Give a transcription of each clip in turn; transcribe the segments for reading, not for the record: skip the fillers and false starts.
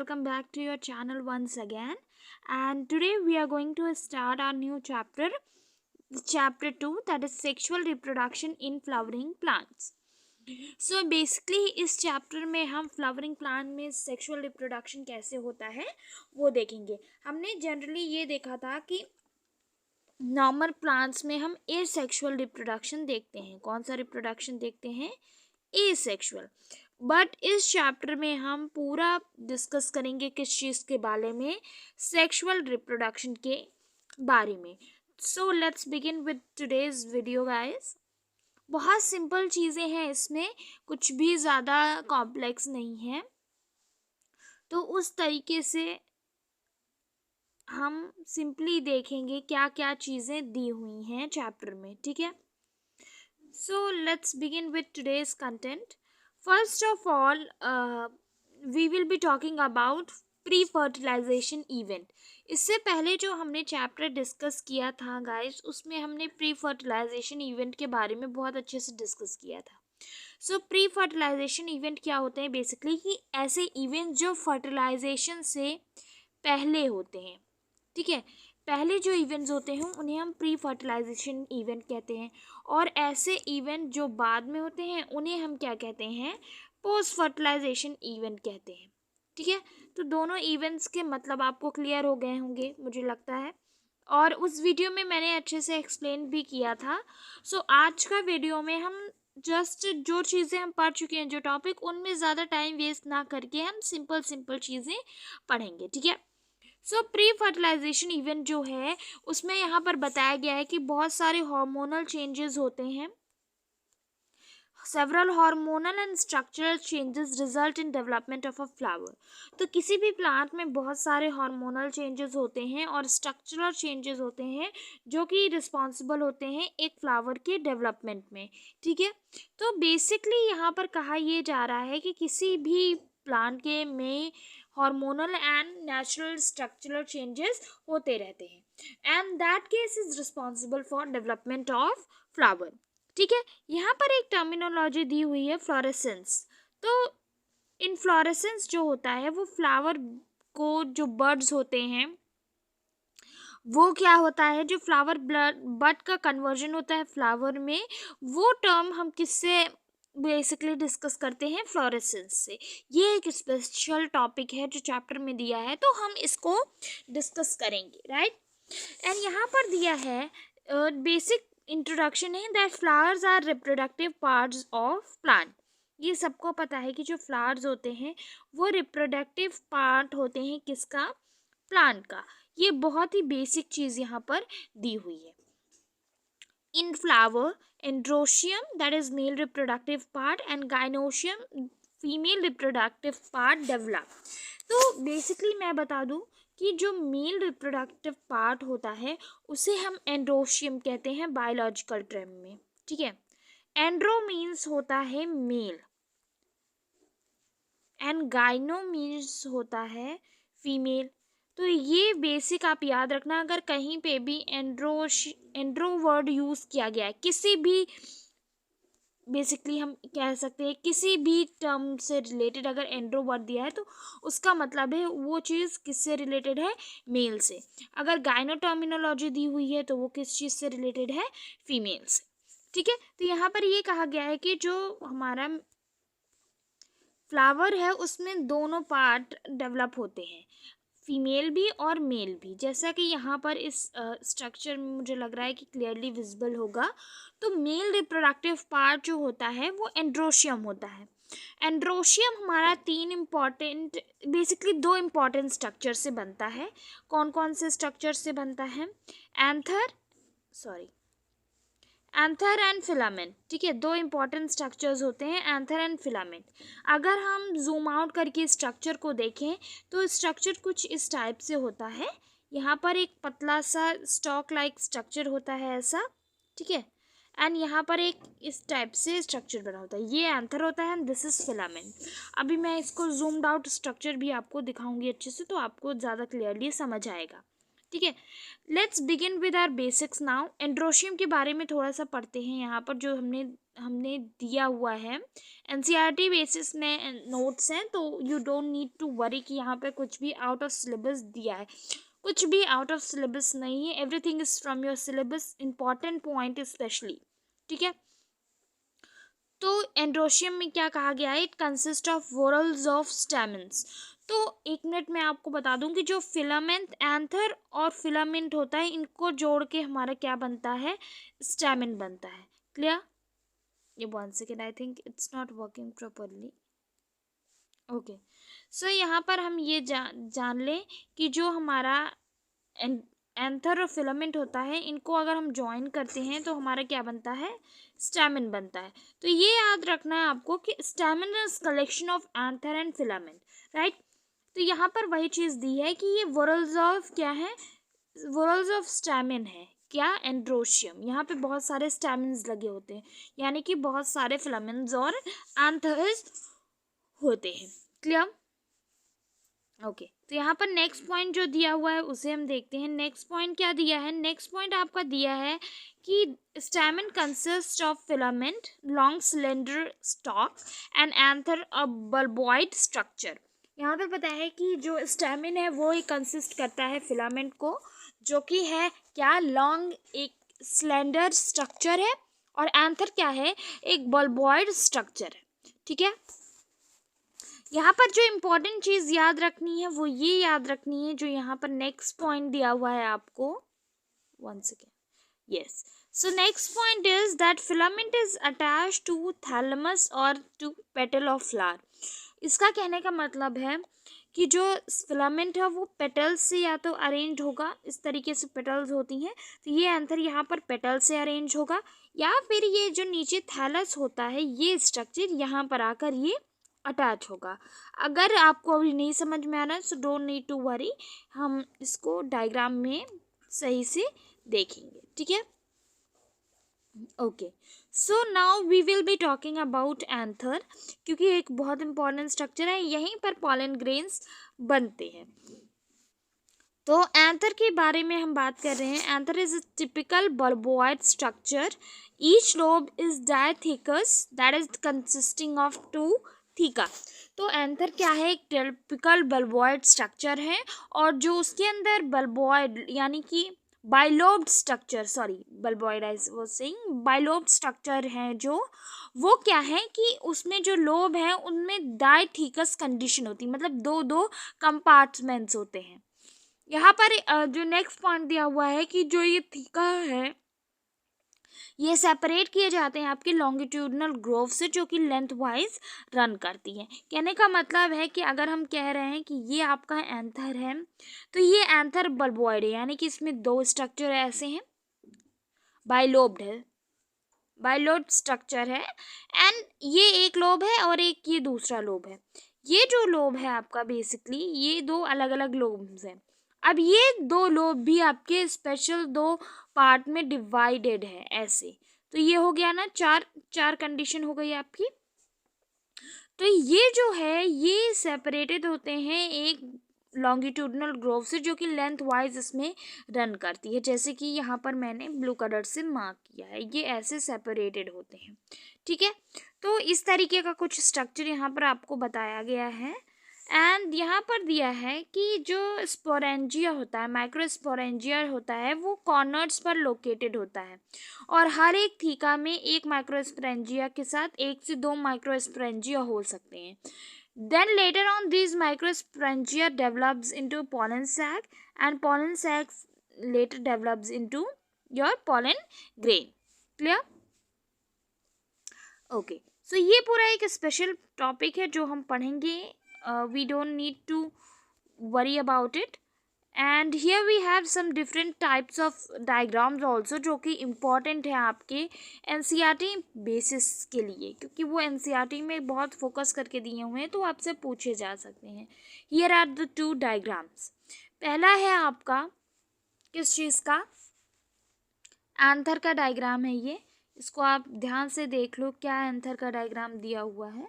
welcome back to your channel once again. And today we are going to start our new chapter, chapter 2, that is sexual reproduction in flowering plants. So basically इस chapter में हम flowering plant में sexual reproduction कैसे होता है वो देखेंगे। हमने जनरली ये देखा था कि नॉर्मल प्लांट्स में हम एसेक्सुअल रिप्रोडक्शन देखते हैं। कौन सा रिप्रोडक्शन देखते हैं? एसेक्सुअल। बट इस चैप्टर में हम पूरा डिस्कस करेंगे किस चीज़ के बारे में? सेक्सुअल रिप्रोडक्शन के बारे में। सो let's begin with today's video guys. बहुत सिंपल चीज़ें हैं इसमें, कुछ भी ज़्यादा कॉम्प्लेक्स नहीं है। तो उस तरीके से हम सिंपली देखेंगे क्या क्या चीज़ें दी हुई हैं चैप्टर में, ठीक है? So let's begin with today's content. First of all we will be talking about pre fertilisation event. इससे पहले जो हमने चैप्टर डिस्कस किया था गाइस, उसमें हमने प्री फर्टिलाइजेशन इवेंट के बारे में बहुत अच्छे से डिस्कस किया था। सो प्री फर्टिलाइजेशन इवेंट क्या होते हैं? बेसिकली कि ऐसे इवेंट जो फर्टिलाइजेशन से पहले होते हैं, ठीक है? पहले जो इवेंट्स होते हैं उन्हें हम प्री फर्टिलाइजेशन इवेंट कहते हैं, और ऐसे इवेंट जो बाद में होते हैं उन्हें हम क्या कहते हैं? पोस्ट फर्टिलाइजेशन इवेंट कहते हैं, ठीक है? तो दोनों इवेंट्स के मतलब आपको क्लियर हो गए होंगे मुझे लगता है, और उस वीडियो में मैंने अच्छे से एक्सप्लेन भी किया था। सो आज का वीडियो में हम जस्ट जो चीज़ें हम पढ़ चुके हैं, जो टॉपिक, उनमें ज़्यादा टाइम वेस्ट ना करके हम सिंपल चीज़ें पढ़ेंगे, ठीक है? सो प्री फर्टिलाइजेशन इवेंट जो है उसमें यहाँ पर बताया गया है कि बहुत सारे हार्मोनल चेंजेस होते हैं। Several hormonal and structural changes result in development of a flower. तो किसी भी प्लांट में बहुत सारे हार्मोनल चेंजेस होते हैं और स्ट्रक्चरल चेंजेस होते हैं जो कि रिस्पॉन्सिबल होते हैं एक फ्लावर के डेवलपमेंट में, ठीक है? तो बेसिकली यहाँ पर कहा यह जा रहा है कि किसी भी प्लांट के में hormonal and natural structural changes होते रहते हैं, and that case is responsible for development of flower, ठीक है? यहाँ पर एक टर्मिनोलॉजी दी हुई है, फ्लोरेसेंस। तो इनफ्लोरेसेंस जो होता है वो फ्लावर को, जो बर्ड्स होते हैं, वो क्या होता है, जो फ्लावर बड का कन्वर्जन होता है फ्लावर में, वो टर्म हम किससे बेसिकली डिस्कस करते हैं? फ्लोरेसेंस से। ये एक स्पेशल टॉपिक है जो चैप्टर में दिया है, तो हम इसको डिस्कस करेंगे, राइट? एंड यहाँ पर दिया है बेसिक इंट्रोडक्शन है that flowers are reproductive parts of plant. ये सबको पता है कि जो फ्लावर्स होते हैं वो रिप्रोडक्टिव पार्ट होते हैं किसका? प्लांट का। ये बहुत ही बेसिक चीज़ यहाँ पर दी हुई है। In flower androecium that is male reproductive part and gynoecium female reproductive part develop. तो बेसिकली मैं बता दूं कि जो मेल रिप्रोडक्टिव पार्ट होता है उसे हम एंड्रोशियम कहते हैं बायोलॉजिकल टर्म में, ठीक है? एंड्रो मीन्स होता है मेल एंड गाइनो मीन्स होता है फीमेल। तो ये बेसिक आप याद रखना। अगर कहीं पे भी एंड्रो वर्ड यूज़ किया गया है किसी भी, बेसिकली हम कह सकते हैं किसी भी टर्म से रिलेटेड, अगर एंड्रो वर्ड दिया है तो उसका मतलब है वो चीज़ किससे रिलेटेड है? मेल से। अगर गाइनो टर्मिनोलॉजी दी हुई है तो वो किस चीज़ से रिलेटेड है? फीमेल से, ठीक है? तो यहाँ पर ये कहा गया है कि जो हमारा फ्लावर है उसमें दोनों पार्ट डेवलप होते हैं, फीमेल भी और मेल भी। जैसा कि यहाँ पर इस स्ट्रक्चर में मुझे लग रहा है कि क्लियरली विजिबल होगा। तो मेल रिप्रोडक्टिव पार्ट जो होता है वो एंड्रोशियम होता है। एंड्रोशियम हमारा बेसिकली दो इम्पॉर्टेंट स्ट्रक्चर से बनता है। कौन कौन से स्ट्रक्चर से बनता है? एंथर एंड फिलामेंट, ठीक है? दो इंपॉर्टेंट स्ट्रक्चर्स होते हैं, एंथर एंड फिलामेंट। अगर हम जूम आउट करके स्ट्रक्चर को देखें तो स्ट्रक्चर कुछ इस टाइप से होता है। यहाँ पर एक पतला सा स्टॉक लाइक स्ट्रक्चर होता है ऐसा, ठीक है? एंड यहाँ पर एक इस टाइप से स्ट्रक्चर बना होता है, ये एंथर होता है एंड दिस इज फिलामेंट। अभी मैं इसको जूम्ड आउट स्ट्रक्चर भी आपको दिखाऊंगी अच्छे से, तो आपको ज़्यादा क्लियरली समझ आएगा, ठीक है, let's begin with our basics now. Androecium के बारे में थोड़ा सा पढ़ते हैं यहाँ पर, जो हमने हमने दिया हुआ है एनसीईआरटी बेसिस में नोट्स हैं, तो you don't need to worry कि यहाँ पे कुछ भी आउट ऑफ सिलेबस दिया है। कुछ भी आउट ऑफ सिलेबस नहीं है, everything is from your syllabus, important point specially. ठीक है, तो एंड्रोशियम में क्या कहा गया है, it consist of whorls of stamens. तो एक मिनट में आपको बता दूं कि जो फिलामेंट एंथर और फिलामेंट होता है, इनको जोड़ के हमारा क्या बनता है, स्टेमन बनता है। क्लियर? ये 1 second, I think it's not working properly. Okay, so यहाँ पर हम ये जान लें कि जो हमारा एंथर और फिलामेंट होता है, इनको अगर हम ज्वाइन करते हैं तो हमारा क्या बनता है, स्टैमिन बनता है। तो ये याद रखना है आपको कि stamen is collection of anther and filament, right. तो यहाँ पर वही चीज़ दी है कि ये वोरल्स ऑफ क्या है, वोरल्स ऑफ स्टैमिन है क्या, एंड्रोशियम। यहाँ पे बहुत सारे स्टैमिन्स लगे होते हैं, यानी कि बहुत सारे फिलामेंट्स और एंथर्स होते हैं। क्लियर? ओके, तो यहाँ पर नेक्स्ट पॉइंट जो दिया हुआ है उसे हम देखते हैं। नेक्स्ट पॉइंट क्या दिया है, नेक्स्ट पॉइंट आपका दिया है कि stamen consist of filament, long cylinder stalk and anther a bulboid structure. यहाँ पर पता है कि जो स्टैमेन है वो कंसिस्ट करता है फिलामेंट को, जो कि है क्या, लॉन्ग एक सिलेंडर स्ट्रक्चर है, और एंथर क्या है, एक बल्बॉइड स्ट्रक्चर है। ठीक है, यहाँ पर जो इम्पोर्टेंट चीज़ याद रखनी है वो ये याद रखनी है, जो यहाँ पर नेक्स्ट पॉइंट दिया हुआ है आपको, 1 second, yes. So next point is that filament is attach to thalamus और टू पेटल ऑफ फ्लावर। इसका कहने का मतलब है कि जो फिलामेंट है वो पेटल्स से या तो अरेंज होगा, इस तरीके से पेटल्स होती हैं, तो ये आंसर यहाँ पर पेटल से अरेंज होगा, या फिर ये जो नीचे थैलस होता है ये स्ट्रक्चर यहाँ पर आकर ये अटैच होगा। अगर आपको अभी नहीं समझ में आ रहा है so don't need to worry, हम इसको डायग्राम में सही से देखेंगे। ठीक है, okay. So now we will be talking about anther, क्योंकि एक बहुत इंपॉर्टेंट स्ट्रक्चर है, यहीं पर पॉलन ग्रेन्स बनते हैं। तो एंथर के बारे में हम बात कर रहे हैं। Anther is a typical bulboid structure, each lobe is dithecous that is consisting of 2 theca. तो एंथर क्या है, एक टिपिकल बल्बोइड स्ट्रक्चर है, और जो उसके अंदर बल्बोइड यानी कि bilobed structure, sorry bulboid I was saying, bilobed structure है जो, वो क्या है कि उसमें जो लोब है उनमें डायथिकस कंडीशन होती है, मतलब 2-2 कंपार्टमेंट्स होते हैं। यहाँ पर जो नेक्स्ट पॉइंट दिया हुआ है कि जो ये थीका है ये सेपरेट किए जाते हैं आपके लॉन्गिट्यूडनल ग्रोव से, जो कि लेंथ वाइज रन करती है। कहने का मतलब है कि अगर हम कह रहे हैं कि ये आपका एंथर है, तो ये एंथर बल्बोइड है, यानी कि इसमें 2 स्ट्रक्चर ऐसे हैं, बाइलोब्ड है, बाइलोब्ड स्ट्रक्चर है, एंड ये एक लोब है और एक ये दूसरा लोब है। ये जो लोब है आपका बेसिकली ये 2 अलग अलग लोब्स हैं। अब ये 2 लोब भी आपके स्पेशल 2 पार्ट में डिवाइडेड है ऐसे, तो ये हो गया ना, चार कंडीशन हो गई आपकी। तो ये जो है ये सेपरेटेड होते हैं एक लॉन्गिट्यूडनल ग्रोव से, जो कि लेंथ वाइज इसमें रन करती है, जैसे कि यहाँ पर मैंने ब्लू कलर से मार्क किया है, ये ऐसे सेपरेटेड होते हैं। ठीक है, तो इस तरीके का कुछ स्ट्रक्चर यहाँ पर आपको बताया गया है। एंड यहाँ पर दिया है कि जो स्पोरेंजिया होता है, माइक्रोस्पोरेंजिया होता है, वो कॉर्नर्स पर लोकेटेड होता है, और हर एक थीका में एक माइक्रोस्पोरेंजिया के साथ 1 से 2 माइक्रोस्पोरेंजिया हो सकते हैं। Then later on these microsporangia develops into pollen sac, and pollen sacs later develops into your pollen grain. Clear? Okay. So ये पूरा एक स्पेशल टॉपिक है जो हम पढ़ेंगे, we don't need to worry about it. And here we have some different types of diagrams also, जो कि important है आपके NCERT बेसिस के लिए, क्योंकि वो NCERT में बहुत फोकस करके दिए हुए हैं, तो आपसे पूछे जा सकते हैं। Here are the 2 diagrams. पहला है आपका किस चीज़ का, एंथर का डायग्राम है ये, इसको आप ध्यान से देख लो क्या एंथर का डायग्राम दिया हुआ है।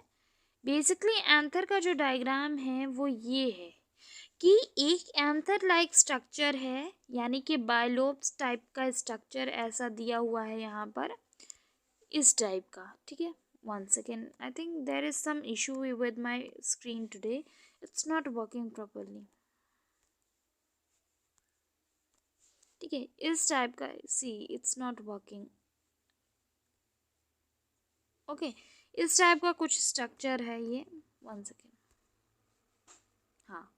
बेसिकली एंथर का जो डायग्राम है वो ये है कि एक एंथर लाइक स्ट्रक्चर है, यानी कि बायलोब्स टाइप का स्ट्रक्चर ऐसा दिया हुआ है यहाँ पर, इस टाइप का, ठीक है। One second, I think there is some issue with my screen today, it's not working properly, ठीक है। इस टाइप का, see it's not working, okay. इस टाइप का कुछ स्ट्रक्चर है ये, वन सेकेंड, हाँ,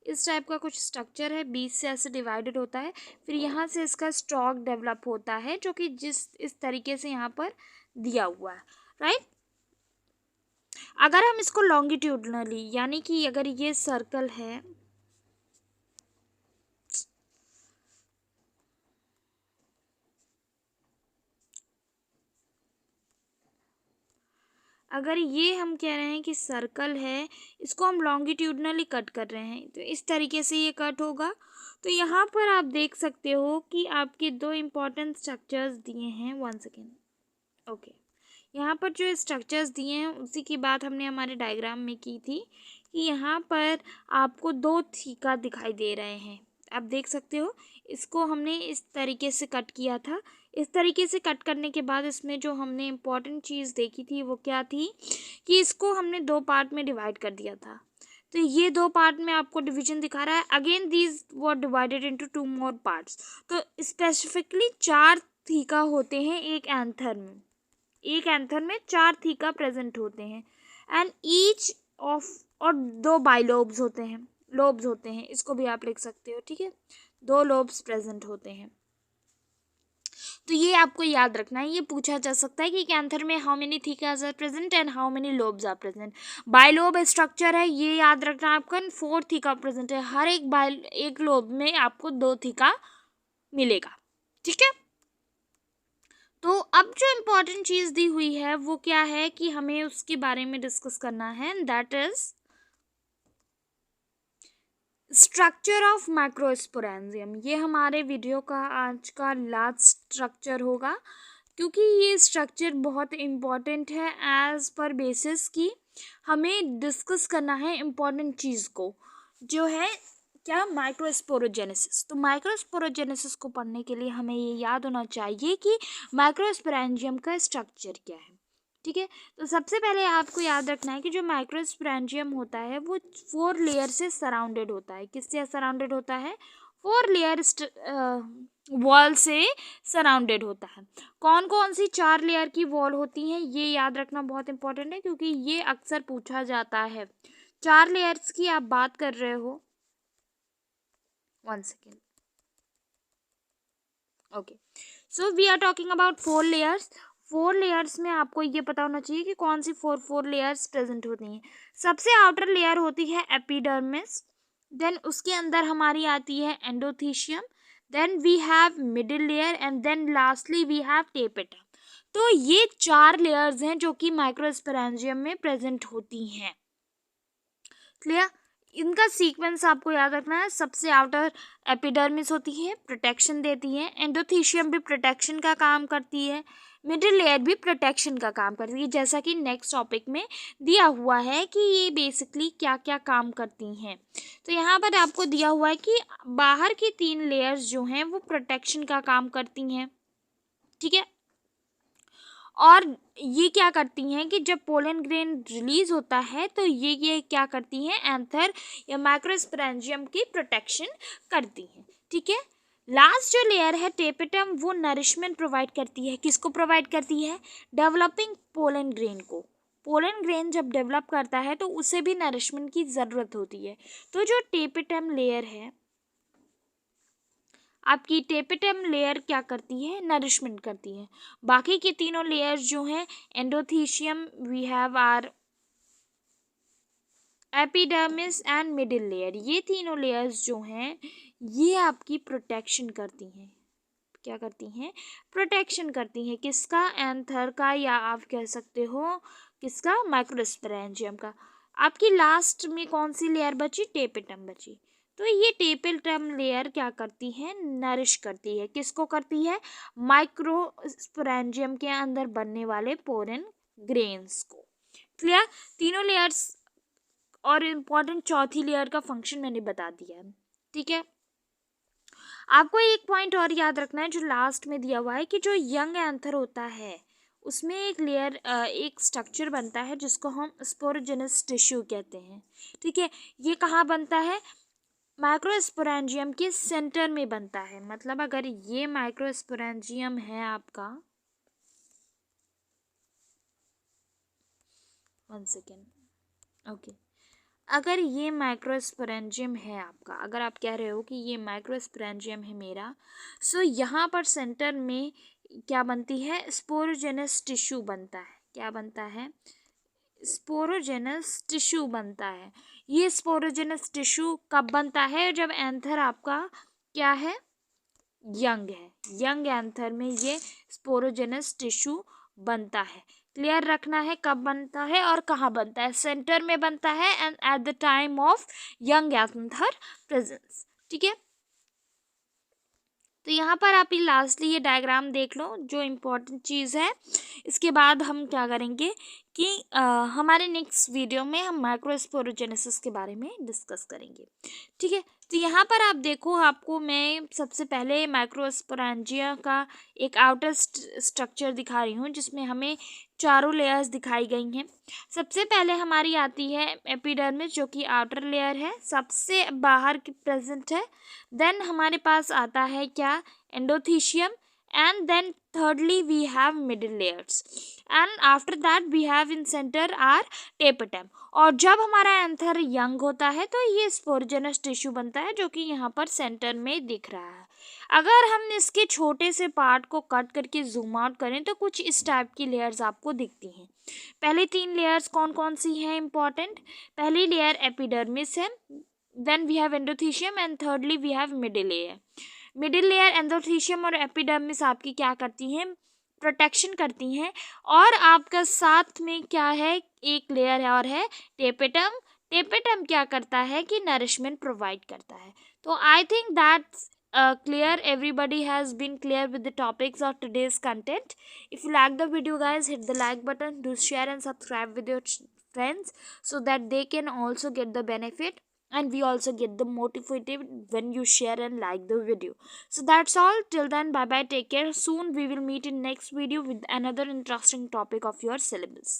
इस टाइप का कुछ स्ट्रक्चर है, बीच से ऐसे डिवाइडेड होता है, फिर यहाँ से इसका स्टॉक डेवलप होता है, जो कि इस तरीके से यहाँ पर दिया हुआ है, राइट। अगर हम इसको लॉन्गिट्यूडनली, यानी कि अगर ये सर्कल है, अगर ये हम कह रहे हैं कि सर्कल है, इसको हम लॉन्गिट्यूडनली कट कर रहे हैं, तो इस तरीके से ये कट होगा। तो यहाँ पर आप देख सकते हो कि आपके दो इम्पॉर्टेंट स्ट्रक्चर्स दिए हैं, वन सेकेंड, ओके। यहाँ पर जो स्ट्रक्चर्स दिए हैं उसी की बात हमने हमारे डायग्राम में की थी, कि यहाँ पर आपको दो थीका दिखाई दे रहे हैं, आप देख सकते हो। इसको हमने इस तरीके से कट किया था। इस तरीके से कट करने के बाद इसमें जो हमने इम्पॉर्टेंट चीज़ देखी थी वो क्या थी, कि इसको हमने दो पार्ट में डिवाइड कर दिया था। तो ये दो पार्ट में आपको डिवीजन दिखा रहा है, again these were divided into two more parts. तो स्पेसिफिकली 4 थीका होते हैं एक एंथर में, एक एंथर में 4 थीका प्रेजेंट होते हैं, एंड ईच ऑफ, और 2 बाइलोब्स होते हैं, लोब्स होते हैं, इसको भी आप लिख सकते हो, ठीक है। 2 लोब्स प्रेजेंट होते हैं। तो ये आपको याद रखना है, ये पूछा जा सकता है कि कैंथर में how many thecas are present and how many lobes are present. Bilobe structure है, ये याद रखना आपका, 4 थीका प्रेजेंट है, हर एक लोब में आपको 2 थीका मिलेगा, ठीक है। तो अब जो इम्पोर्टेंट चीज़ दी हुई है वो क्या है, कि हमें उसके बारे में डिस्कस करना है, that is structure of microsporangium. ये हमारे वीडियो का आज का लास्ट स्ट्रक्चर होगा, क्योंकि ये स्ट्रक्चर बहुत इम्पॉर्टेंट है एज पर बेसिस की हमें डिस्कस करना है इम्पॉर्टेंट चीज़ को, जो है क्या, माइक्रोस्पोरोजेनेसिस। तो माइक्रोस्पोरोजेनेसिस को पढ़ने के लिए हमें ये याद होना चाहिए कि माइक्रोस्पोरेंजियम का स्ट्रक्चर क्या है, ठीक है। तो सबसे पहले आपको याद रखना है कि जो माइक्रोस्पोरेंजियम होता है वो 4 लेयर से सराउंडेड होता है। किससे सराउंडेड होता है? 4 लेयर वॉल से सराउंडेड होता है। कौन कौन सी 4 लेयर की वॉल होती हैं, ये याद रखना बहुत इंपॉर्टेंट है, क्योंकि ये अक्सर पूछा जाता है। 4 लेयर्स की आप बात कर रहे हो, one second, okay. So we are talking about 4 layers. 4 layers में आपको ये पता होना चाहिए कि कौन सी 4 लेयर्स प्रेजेंट होती हैं। सबसे आउटर लेयर होती है एपिडर्मिस, देन उसके अंदर हमारी आती है endothecium, then we have middle layer, and then lastly we have tapetum. तो ये 4 लेयर्स हैं जो कि माइक्रोस्पोरेंजियम में प्रेजेंट होती हैं, क्लियर। इनका सीक्वेंस आपको याद रखना है। सबसे आउटर एपिडर्मिस होती है, प्रोटेक्शन देती है, एंडोथीशियम भी प्रोटेक्शन का काम करती है, मिडिल लेयर भी प्रोटेक्शन का काम करती है, जैसा कि नेक्स्ट टॉपिक में दिया हुआ है कि ये बेसिकली क्या क्या काम करती हैं। तो यहाँ पर आपको दिया हुआ है कि बाहर की 3 लेयर्स जो हैं वो प्रोटेक्शन का काम करती हैं, ठीक है। और ये क्या करती हैं कि जब पोलन ग्रेन रिलीज होता है तो ये क्या करती हैं, एंथर या माइक्रोस्पोरेंजियम की प्रोटेक्शन करती हैं, ठीक है। लास्ट जो लेयर है टेपेटम, वो नरिशमेंट प्रोवाइड करती है। किसको प्रोवाइड करती है? डेवलपिंग पोलन ग्रेन को। पोलन ग्रेन जब डेवलप करता है तो उसे भी नरिशमेंट की ज़रूरत होती है। तो जो टेपेटम लेयर है, आपकी टेपेटम लेयर क्या करती है? नरिशमेंट करती है। बाकी के तीनों लेयर्स जो हैं, endothecium, we have are epidermis and middle layer, ये तीनों लेयर्स जो हैं ये आपकी प्रोटेक्शन करती हैं। क्या करती हैं? प्रोटेक्शन करती हैं। किसका? एंथर का, या आप कह सकते हो किसका? माइक्रोस्पोरेंजियम का। आपकी लास्ट में कौन सी लेयर बची? टेपेटम बची। तो ये टेपेटम लेयर क्या करती है? नरिश करती है। किसको करती है? माइक्रोस्पोरेंजियम के अंदर बनने वाले पोलन ग्रेन्स को, क्लियर। तीनों लेयर्स और इम्पॉर्टेंट चौथी लेयर का फंक्शन मैंने बता दिया है, ठीक है। आपको एक पॉइंट और याद रखना है जो लास्ट में दिया हुआ है कि जो यंग एंथर होता है उसमें एक लेयर एक स्ट्रक्चर बनता है जिसको हम स्पोरोजेनस टिश्यू कहते हैं, ठीक है। ये कहाँ बनता है? माइक्रोस्पोरेंजियम के सेंटर में बनता है। मतलब अगर ये माइक्रोस्पोरेंजियम है आपका, 1 सेकेंड, ओके, अगर ये माइक्रोस्पोरेंजियम है आपका, अगर आप कह रहे हो कि ये माइक्रोस्पोरेंजियम है मेरा, सो यहाँ पर सेंटर में क्या बनती है? स्पोरोजेनस टिश्यू बनता है। क्या बनता है? स्पोरोजेनस टिश्यू बनता है। ये स्पोरोजेनस टिश्यू कब बनता है? जब एंथर आपका क्या है? यंग है। यंग एंथर में ये स्पोरोजेनस टिश्यू बनता है। क्लियर रखना है कब बनता है और कहाँ बनता है। सेंटर में बनता है and at the time of young anther presence, ठीक है। तो यहाँ पर आप ये लास्टली ये डायग्राम देख लो जो इम्पोर्टेंट चीज़ है। इसके बाद हम क्या करेंगे कि हमारे नेक्स्ट वीडियो में हम माइक्रोस्पोरोजेनेसिस के बारे में डिस्कस करेंगे, ठीक है। तो यहाँ पर आप देखो, आपको मैं सबसे पहले माइक्रोस्पोरेंजिया का एक आउटर स्ट्रक्चर दिखा रही हूँ जिसमें हमें चारों लेयर्स दिखाई गई हैं। सबसे पहले हमारी आती है एपिडर्मिस जो कि आउटर लेयर है, सबसे बाहर की प्रेजेंट है। देन हमारे पास आता है क्या? Endothecium. And then thirdly we have middle layers and after that we have in center our tapetum। और जब हमारा एंथर यंग होता है तो ये स्पोरोजेनस टिश्यू बनता है जो कि यहाँ पर सेंटर में दिख रहा है। अगर हम इसके छोटे से पार्ट को कट करके जूम आउट करें तो कुछ इस टाइप की लेयर्स आपको दिखती हैं। पहले 3 लेयर्स कौन कौन सी हैं इंपॉर्टेंट? पहली लेयर एपिडर्मिस है, then we have endothecium and thirdly we have middle layer. Middle layer endothecium और एपिडर्मिस आपकी क्या करती हैं? प्रोटेक्शन करती हैं। और आपका साथ में क्या है? एक लेयर है और है टेपेटम। टेपेटम क्या करता है कि नरिशमेंट प्रोवाइड करता है। तो I think that's clear. Everybody has been clear with the topics of today's content. If you like the video guys, hit the like button, do share and subscribe with your friends so that they can also get the benefit and we also get the motivated when you share and like the video. So that's all. Till then, bye bye, take care. Soon we will meet in next video with another interesting topic of your syllabus.